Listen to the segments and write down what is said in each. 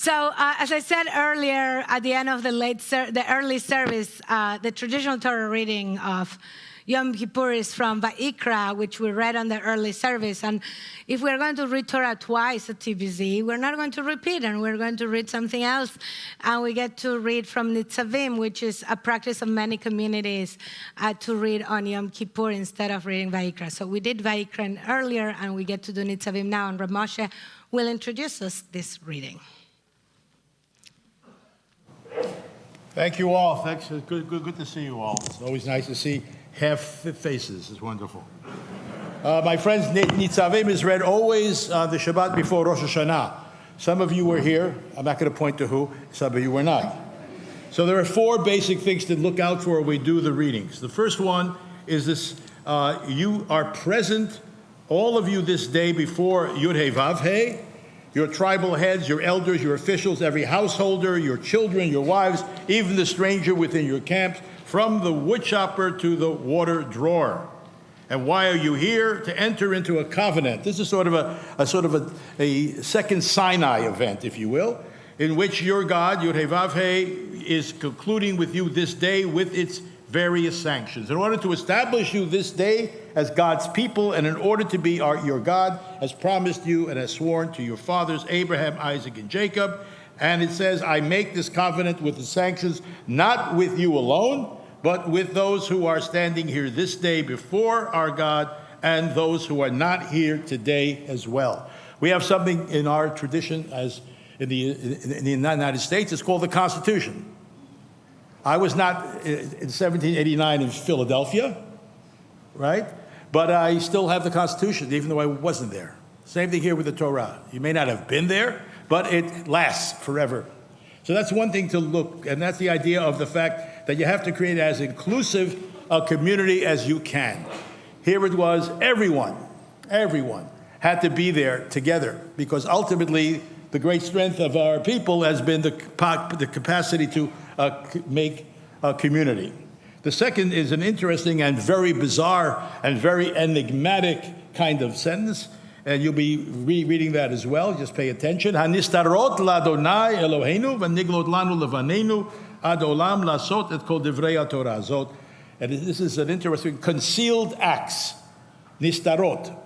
So, as I said earlier, at the end of the early service, the traditional Torah reading of Yom Kippur is from Vayikra, which we read on the early service. And if we're going to read Torah twice at TBZ, we're not going to repeat, and we're going to read something else. And we get to read from Nitzavim, which is a practice of many communities to read on Yom Kippur instead of reading Vayikra. So we did Vayikra earlier, and we get to do Nitzavim now. And Rabbi Moshe will introduce us this reading. Thank you all. Thanks. Good to see you all. It's always nice to see half faces. It's wonderful. My friends, Nitzavim is read always on the Shabbat before Rosh Hashanah. Some of you were here. I'm not going to point to who. Some of you were not. So there are 4 basic things to look out for when we do the readings. The first one is this: you are present, all of you, this day before Yud He Vav He. Your tribal heads, your elders, your officials, every householder, your children, your wives, even the stranger within your camps, from the woodchopper to the water drawer. And why are you here? To enter into a covenant. This is sort of a second Sinai event, if you will, in which your God, Yud He Vav He, is concluding with you this day with its various sanctions. In order to establish you this day as God's people, and in order to be your God, has promised you and has sworn to your fathers, Abraham, Isaac, and Jacob. And it says, I make this covenant with the sanctions, not with you alone, but with those who are standing here this day before our God, and those who are not here today as well. We have something in our tradition, as in the United States, it's called the Constitution. I was not in 1789 in Philadelphia, right? But I still have the Constitution, even though I wasn't there. Same thing here with the Torah. You may not have been there, but it lasts forever. So that's one thing to look, and that's the idea of the fact that you have to create as inclusive a community as you can. Here it was, everyone had to be there together, because ultimately the great strength of our people has been the capacity to make a community. The second is an interesting and very bizarre and very enigmatic kind of sentence, and you'll be reading that as well. Just pay attention. Hanistarot ladonai Eloheinu v'niglot lanu levanenu ad olam lasot et kol divrei haTorah zot. And this is an interesting concealed acts. Nistarot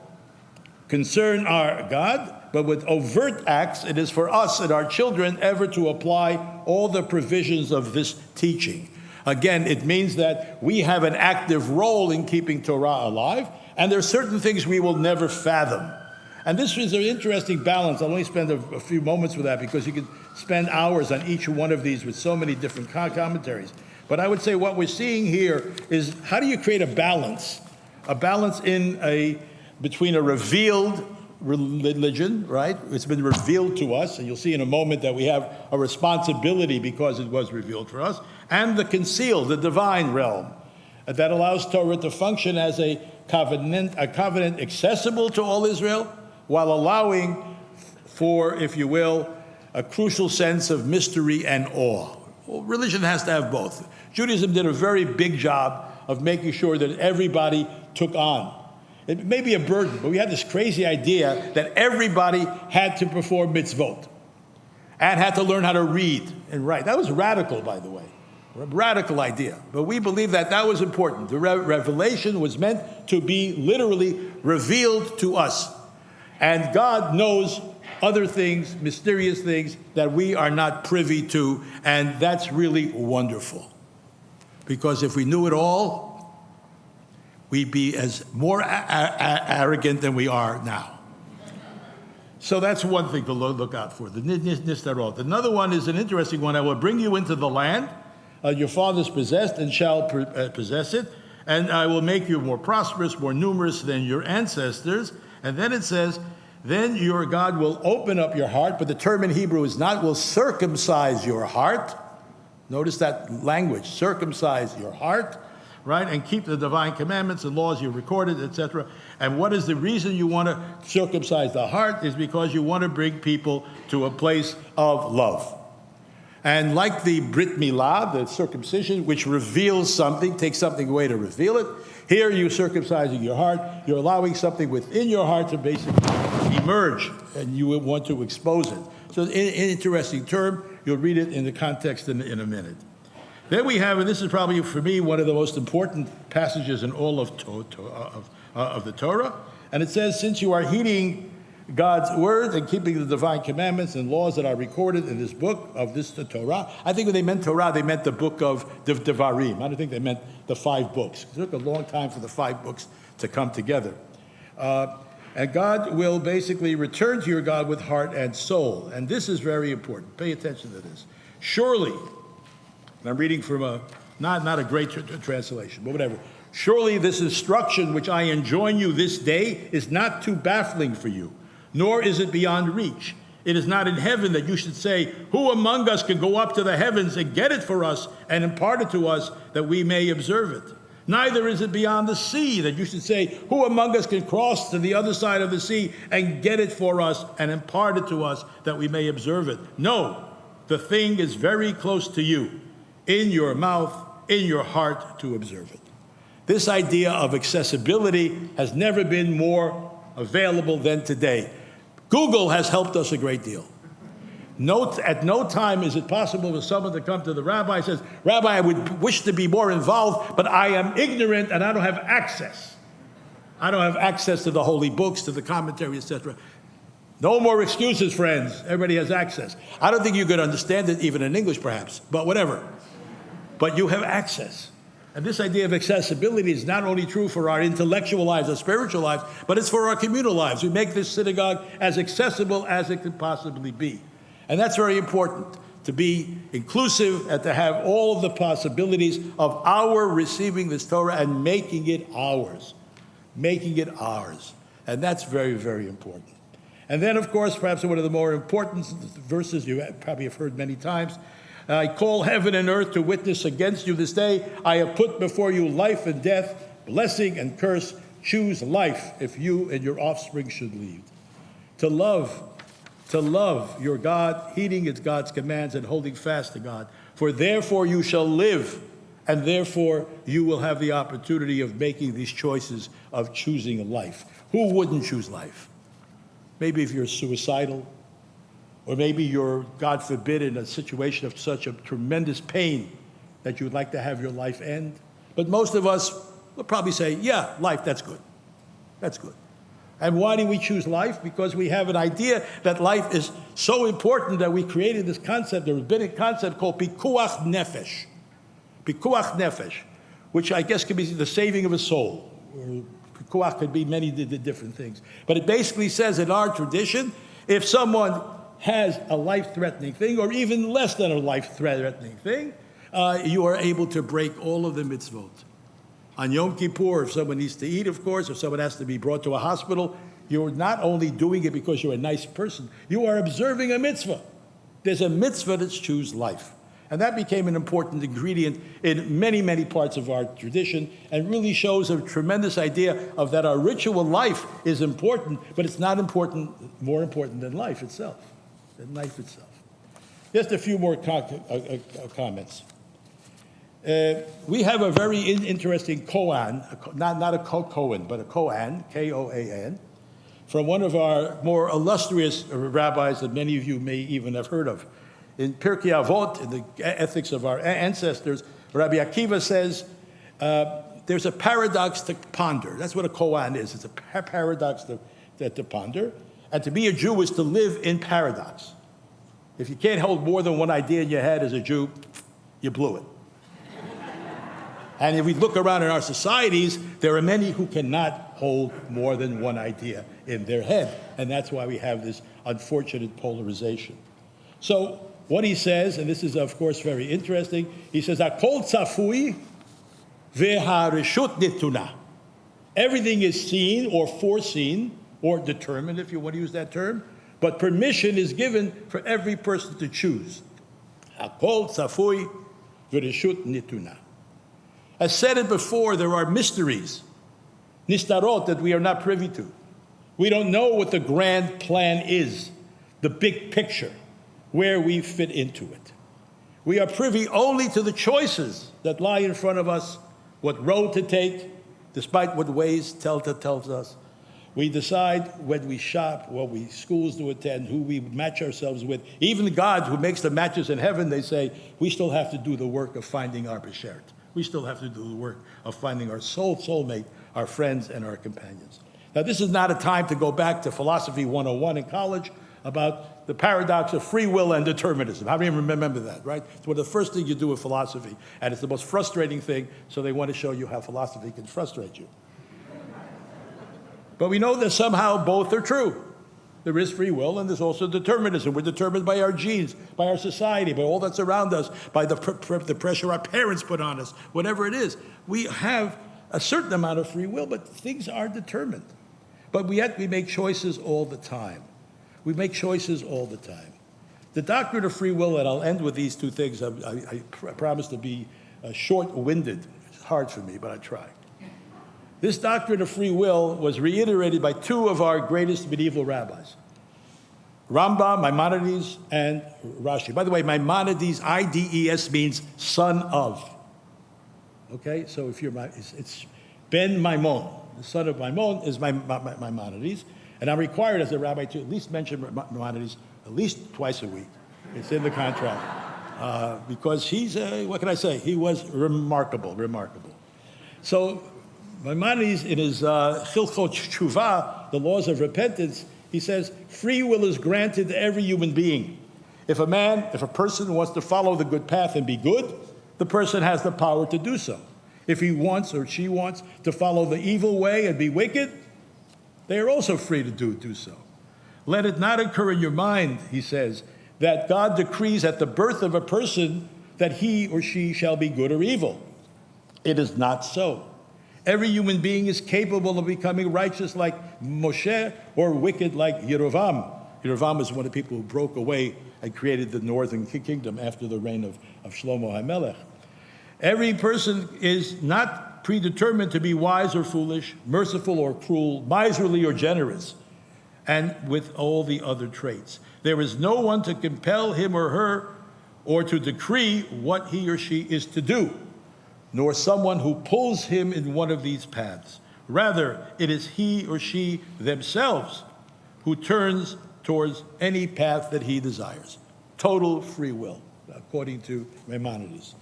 concern our God, but with overt acts, it is for us and our children ever to apply all the provisions of this teaching. Again, it means that we have an active role in keeping Torah alive, and there are certain things we will never fathom. And this is an interesting balance. I'll only spend a few moments with that, because you could spend hours on each one of these with so many different commentaries. But I would say what we're seeing here is, how do you create a balance between a revealed religion, right? It's been revealed to us, and you'll see in a moment that we have a responsibility because it was revealed for us, and the concealed, the divine realm, that allows Torah to function as a covenant accessible to all Israel, while allowing for, if you will, a crucial sense of mystery and awe. Well, religion has to have both. Judaism did a very big job of making sure that everybody took on. It may be a burden, but we had this crazy idea that everybody had to perform mitzvot and had to learn how to read and write. That was radical, by the way, a radical idea. But we believe that was important. The revelation was meant to be literally revealed to us. And God knows other things, mysterious things, that we are not privy to, and that's really wonderful. Because if we knew it all, we'd be as more arrogant than we are now. So that's one thing to look out for, the nistarot. Another one is an interesting one. I will bring you into the land your fathers possessed and shall possess it, and I will make you more prosperous, more numerous than your ancestors. And then it says, then your God will open up your heart, but the term in Hebrew is not will circumcise your heart. Notice that language, circumcise your heart, right? And keep the divine commandments and laws you recorded, etc. And what is the reason you want to circumcise the heart? Is because you want to bring people to a place of love. And like the Brit Milah, the circumcision, which reveals something, takes something away to reveal it, here you're circumcising your heart. You're allowing something within your heart to basically emerge, and you want to expose it. So an interesting term. You'll read it in the context in a minute. Then we have, and this is probably for me one of the most important passages in all of the Torah, and it says, since you are heeding God's word and keeping the divine commandments and laws that are recorded in this book of this the Torah. I think when they meant Torah, they meant the book of Devarim. I don't think they meant the 5 books. It took a long time for the 5 books to come together. And God will basically return to your God with heart and soul. And this is very important. Pay attention to this. Surely, and I'm reading from not a great translation, but whatever. Surely this instruction which I enjoin you this day is not too baffling for you, nor is it beyond reach. It is not in heaven that you should say, who among us can go up to the heavens and get it for us and impart it to us that we may observe it? Neither is it beyond the sea that you should say, who among us can cross to the other side of the sea and get it for us and impart it to us that we may observe it? No, the thing is very close to you, in your mouth, in your heart to observe it. This idea of accessibility has never been more available than today. Google has helped us a great deal. At no time is it possible for someone to come to the rabbi and says, Rabbi, I would wish to be more involved, but I am ignorant and I don't have access. I don't have access to the holy books, to the commentary, etc. No more excuses, friends. Everybody has access. I don't think you could understand it even in English, perhaps, but whatever. But you have access. And this idea of accessibility is not only true for our intellectual lives, our spiritual lives, but it's for our communal lives. We make this synagogue as accessible as it could possibly be. And that's very important, to be inclusive and to have all of the possibilities of our receiving this Torah and making it ours. Making it ours. And that's very, very important. And then, of course, perhaps one of the more important verses you probably have heard many times, I call heaven and earth to witness against you this day. I have put before you life and death, blessing and curse. Choose life if you and your offspring should lead. To love your God, heeding God's commands and holding fast to God. For therefore you shall live, and therefore you will have the opportunity of making these choices of choosing life. Who wouldn't choose life? Maybe if you're suicidal, or maybe you're, God forbid, in a situation of such a tremendous pain that you would like to have your life end. But most of us will probably say, yeah, life, that's good. That's good. And why do we choose life? Because we have an idea that life is so important that we created this concept, the rabbinic concept called pikuach nefesh. Pikuach nefesh, which I guess could be the saving of a soul. Or pikuach could be many different things. But it basically says in our tradition, if someone has a life-threatening thing, or even less than a life-threatening thing, you are able to break all of the mitzvot. On Yom Kippur, if someone needs to eat, of course, if someone has to be brought to a hospital, you're not only doing it because you're a nice person, you are observing a mitzvah. There's a mitzvah that's choose life. And that became an important ingredient in many, many parts of our tradition, and really shows a tremendous idea of that our ritual life is important, but it's not more important than life itself. Just a few more comments. We have a very interesting koan, not a kohen, but a koan, K-O-A-N, from one of our more illustrious rabbis that many of you may even have heard of. In Pirkei Avot, in the ethics of our ancestors, Rabbi Akiva says, there's a paradox to ponder. That's what a koan is. It's a paradox to ponder. And to be a Jew is to live in paradox. If you can't hold more than one idea in your head as a Jew, you blew it. And if we look around in our societies, there are many who cannot hold more than one idea in their head. And that's why we have this unfortunate polarization. So what he says, and this is, of course, very interesting, he says, Hakol tzafui ve'hareshut nituna. Everything is seen or foreseen or determined, if you want to use that term, but permission is given for every person to choose. Hakol tzafui ve'hareshut nituna. As said it before, there are mysteries, nistarot, that we are not privy to. We don't know what the grand plan is, the big picture, where we fit into it. We are privy only to the choices that lie in front of us, what road to take, despite what Waze tells us. We decide when we shop, what schools to attend, who we match ourselves with. Even God, who makes the matches in heaven, they say, we still have to do the work of finding our beshert. We still have to do the work of finding our soulmate, our friends, and our companions. Now, this is not a time to go back to Philosophy 101 in college about the paradox of free will and determinism. How many remember that, right? It's one of the first things you do with philosophy, and it's the most frustrating thing, so they want to show you how philosophy can frustrate you. But we know that somehow both are true. There is free will, and there's also determinism. We're determined by our genes, by our society, by all that's around us, by the pressure our parents put on us, whatever it is. We have a certain amount of free will, but things are determined. But yet we make choices all the time. We make choices all the time. The doctrine of free will, and I'll end with these two things. I promise to be short-winded. It's hard for me, but I try. This doctrine of free will was reiterated by two of our greatest medieval rabbis, Rambam, Maimonides, and Rashi. By the way, Maimonides, I-D-E-S, means son of. Okay, so if you're it's Ben Maimon. The son of Maimon is Maimonides, and I'm required as a rabbi to at least mention Maimonides at least twice a week. It's in the contract because he's what can I say? He was remarkable. So Maimonides, in his Chilchot Tshuva, the laws of repentance, he says, free will is granted to every human being. If a person wants to follow the good path and be good, the person has the power to do so. If he wants or she wants to follow the evil way and be wicked, they are also free to do so. Let it not occur in your mind, he says, that God decrees at the birth of a person that he or she shall be good or evil. It is not so. Every human being is capable of becoming righteous like Moshe or wicked like Yerovam. Yerovam was one of the people who broke away and created the northern kingdom after the reign of Shlomo HaMelech. Every person is not predetermined to be wise or foolish, merciful or cruel, miserly or generous, and with all the other traits. There is no one to compel him or her or to decree what he or she is to do, nor someone who pulls him in one of these paths. Rather, it is he or she themselves who turns towards any path that he desires. Total free will, according to Maimonides.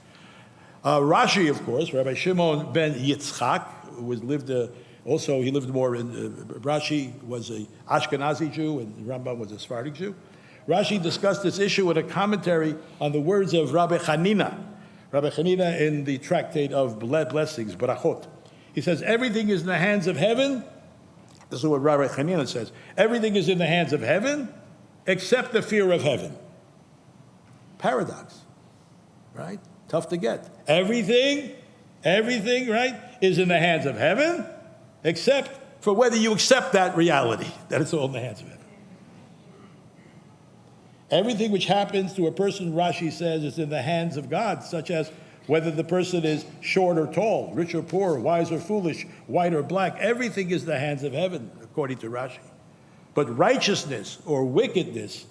Rashi, of course, Rabbi Shimon ben Yitzchak, who he lived more in, Rashi was an Ashkenazi Jew and Rambam was a Sephardic Jew. Rashi discussed this issue in a commentary on the words of Rabbi Hanina. Rabbi Hanina in the tractate of blessings, Barachot. He says, everything is in the hands of heaven. This is what Rabbi Hanina says. Everything is in the hands of heaven except the fear of heaven. Paradox, right? Tough to get. Everything, right, is in the hands of heaven except for whether you accept that reality, that it's all in the hands of heaven. Everything which happens to a person, Rashi says, is in the hands of God, such as whether the person is short or tall, rich or poor, wise or foolish, white or black. Everything is in the hands of heaven, according to Rashi. But righteousness or wickedness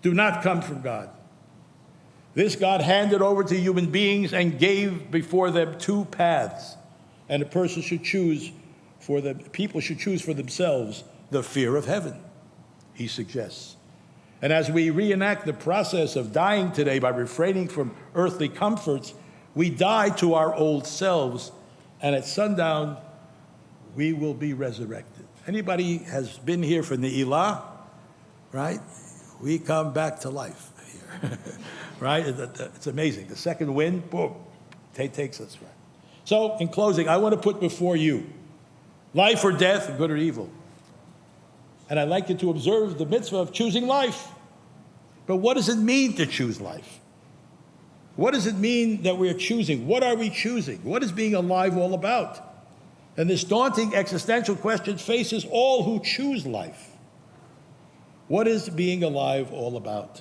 do not come from God. This God handed over to human beings and gave before them two paths, and a person should choose people should choose for themselves the fear of heaven, he suggests. And as we reenact the process of dying today by refraining from earthly comforts, we die to our old selves, and at sundown, we will be resurrected. Anybody has been here for Ne'ilah, right? We come back to life here, right? It's amazing. The second wind, boom, takes us, right? So, in closing, I want to put before you life or death, good or evil. And I'd like you to observe the mitzvah of choosing life. But what does it mean to choose life? What does it mean that we are choosing? What are we choosing? What is being alive all about? And this daunting existential question faces all who choose life. What is being alive all about?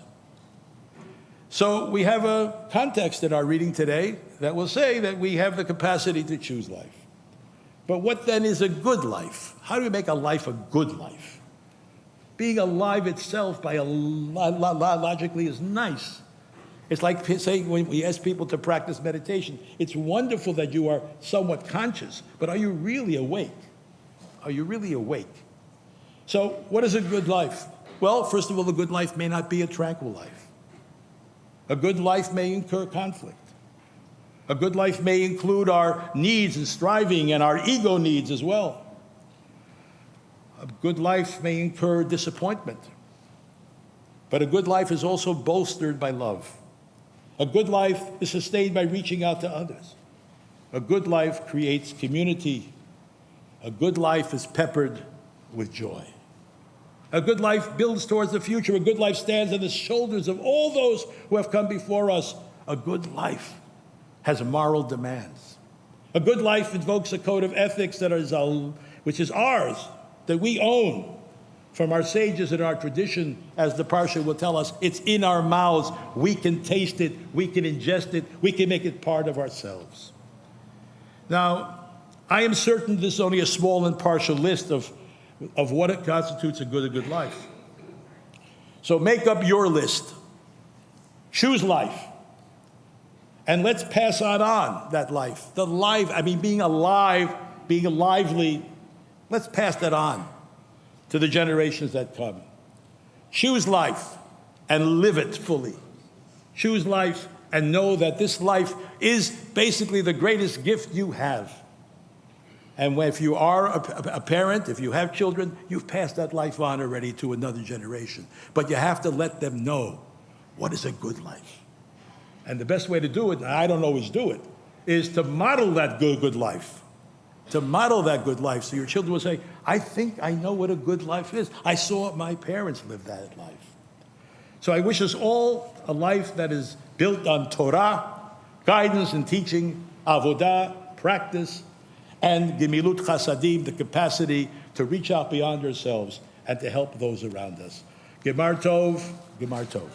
So we have a context in our reading today that will say that we have the capacity to choose life. But what then is a good life? How do we make a life a good life? Being alive itself logically is nice. It's like saying when we ask people to practice meditation, it's wonderful that you are somewhat conscious, but are you really awake? Are you really awake? So what is a good life? Well, first of all, a good life may not be a tranquil life. A good life may incur conflict. A good life may include our needs and striving and our ego needs as well. A good life may incur disappointment. But a good life is also bolstered by love. A good life is sustained by reaching out to others. A good life creates community. A good life is peppered with joy. A good life builds towards the future. A good life stands on the shoulders of all those who have come before us. A good life has moral demands. A good life invokes a code of ethics which is ours, that we own from our sages and our tradition. As the Parsha will tell us, it's in our mouths. We can taste it, we can ingest it, we can make it part of ourselves. Now, I am certain this is only a small and partial list of what it constitutes a good life. So make up your list. Choose life. And let's pass on that life. The life, being alive, being lively, let's pass that on to the generations that come. Choose life and live it fully. Choose life and know that this life is basically the greatest gift you have. And if you are a parent, if you have children, you've passed that life on already to another generation. But you have to let them know what is a good life. And the best way to do it, and I don't always do it, is to model that good life. To model that good life so your children will say, I think I know what a good life is. I saw my parents live that life. So I wish us all a life that is built on Torah, guidance and teaching, avodah, practice, and gemilut chasadim, the capacity to reach out beyond ourselves and to help those around us. Gemar tov, gemar tov.